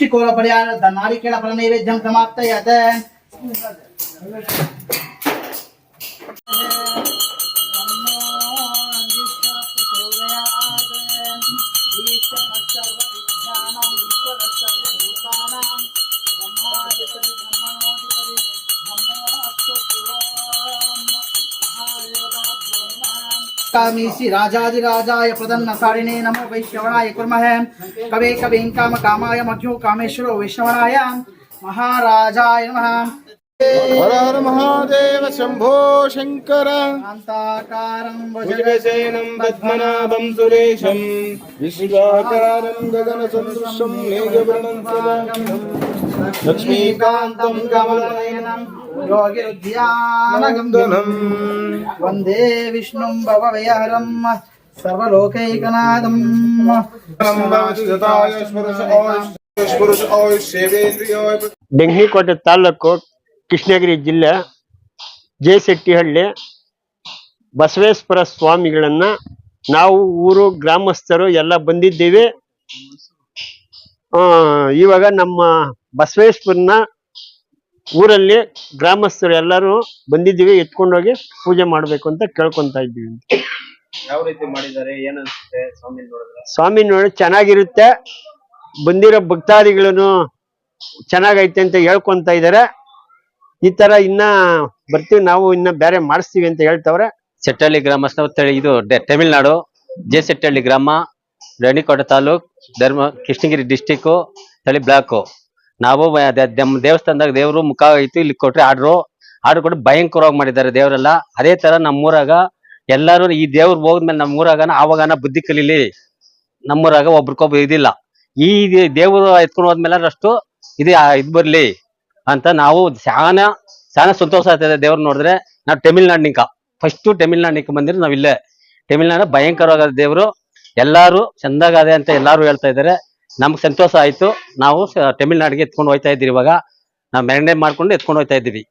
वृश्चिकोल पर्याय नारिकेल फल नैवेद्यं समाप्तयत् श्री राजाधिराजाय प्रदन्नकारिणे नमो वैश्रवणाय कुर्मः कवे कवीं काम कामाय मध्यो कामेश्वरो वैश्रवणाय महाराजाय नमः। हर हर महादेव शंभो शंकर शान्ताकारं भुजगशयनं पद्मनाभं सुरेशं विश्वाकारं गगनसदृशं मेघवर्णं सदानन्दं लक्ष्मीकान्तं कमलनयनं योगिरुद्यानगन्धनं वन्दे विष्णुं भवभयहरं सर्वलोकैकनाथं ಡೆಂಗಿಕೋಟೆ ತಾಲೂಕು ಕೃಷ್ಣಗಿರಿ ಜಿಲ್ಲೆ ಜೇಸೆಟ್ಟಿಹಳ್ಳಿ ಬಸವೇಶ್ವರ ಸ್ವಾಮಿಗಳನ್ನ ನಾವು ಊರು ಗ್ರಾಮಸ್ಥರು ಎಲ್ಲ ಬಂದಿದ್ದೀವಿ. ಇವಾಗ ನಮ್ಮ ಬಸವೇಶ್ವರನ ಊರಲ್ಲಿ ಗ್ರಾಮಸ್ಥರು ಎಲ್ಲರೂ ಬಂದಿದ್ದೀವಿ, ಎತ್ಕೊಂಡೋಗಿ ಪೂಜೆ ಮಾಡ್ಬೇಕು ಅಂತ ಕೇಳ್ಕೊಂತ ಇದ್ದೀವಿ. ಯಾವ ರೀತಿ ಮಾಡಿದ್ದಾರೆ, ಏನನ್ಸುತ್ತೆ ಸ್ವಾಮಿ ನೋಡಿದ್ರೆ? ಸ್ವಾಮಿ ನೋಡಿ ಚೆನ್ನಾಗಿರುತ್ತೆ, ಬಂದಿರೋ ಭಕ್ತಾದಿಗಳನ್ನು ಚೆನ್ನಾಗೈತೆ ಅಂತ ಹೇಳ್ಕೊಂತ ಇದಾರೆ. ಈ ತರ ಇನ್ನ ಬರ್ತೀವಿ ನಾವು, ಇನ್ನ ಬೇರೆ ಮಾಡಿಸ್ತೀವಿ ಅಂತ ಹೇಳ್ತವ್ರೆ. ಸೆಟ್ಟಹಳ್ಳಿ ಗ್ರಾಮಸ್ಥ ಇದು ತಮಿಳ್ನಾಡು ಜೇಸೆಟ್ಟಹಳ್ಳಿ ಗ್ರಾಮ, ಡೆಂಗಿಕೋಟೆ ತಾಲೂಕ್, ಕೃಷ್ಣಗಿರಿ ಡಿಸ್ಟಿಕ್, ತಳಿ ಬ್ಲಾಕ್. ನಾವು ದೇವಸ್ಥಾನದಾಗ ದೇವ್ರು ಮುಖ ಇತ್ತು, ಇಲ್ಲಿ ಕೊಟ್ರೆ ಆರ್ಡ್ರು ಕೊಟ್ಟು ಭಯಂಕರವಾಗಿ ಮಾಡಿದ್ದಾರೆ ದೇವರೆಲ್ಲ. ಅದೇ ತರ ನಮ್ಮೂರಾಗ ಎಲ್ಲಾರು ಈ ದೇವ್ರು ಹೋದ್ಮೇಲೆ ನಮ್ಮೂರಾಗ ಆವಾಗನ ಬುದ್ಧಿ ಕಲೀಲಿ, ನಮ್ಮೂರಾಗ ಒಬ್ರಿಗೊಬ್ರು ಇದಿಲ್ಲ. ಈ ದೇವರು ಎತ್ಕೊಂಡು ಹೋದ್ಮೇಲೆ ಅಷ್ಟು ಇದು ಬರ್ಲಿ ಅಂತ ನಾವು ಶಾನ ಸಂತೋಷ ಆಗ್ತದೆ ದೇವ್ರ ನೋಡಿದ್ರೆ. ನಾವು ತಮಿಳ್ನಾಡಿನಿಕ ಫಸ್ಟ್ ತಮಿಳ್ನಾಡಿನಿಕ ಬಂದಿರೋ ನಾವ್ ಇಲ್ಲೇ. ತಮಿಳ್ನಾಡು ಭಯಂಕರವಾದ ದೇವ್ರು, ಎಲ್ಲಾರು ಚಂದಾಗದೆ ಅಂತ ಎಲ್ಲಾರು ಹೇಳ್ತಾ ಇದಾರೆ. ನಮ್ಗೆ ಸಂತೋಷ ಆಯ್ತು. ನಾವು ತಮಿಳ್ನಾಡಿಗೆ ಎತ್ಕೊಂಡು ಹೋಯ್ತಾ ಇದ್ದೀವಿ. ಇವಾಗ ನಾವು ಮೆರವಣಿಗೆ ಮಾಡ್ಕೊಂಡು ಎತ್ಕೊಂಡು ಹೋಯ್ತಾ ಇದ್ದೀವಿ.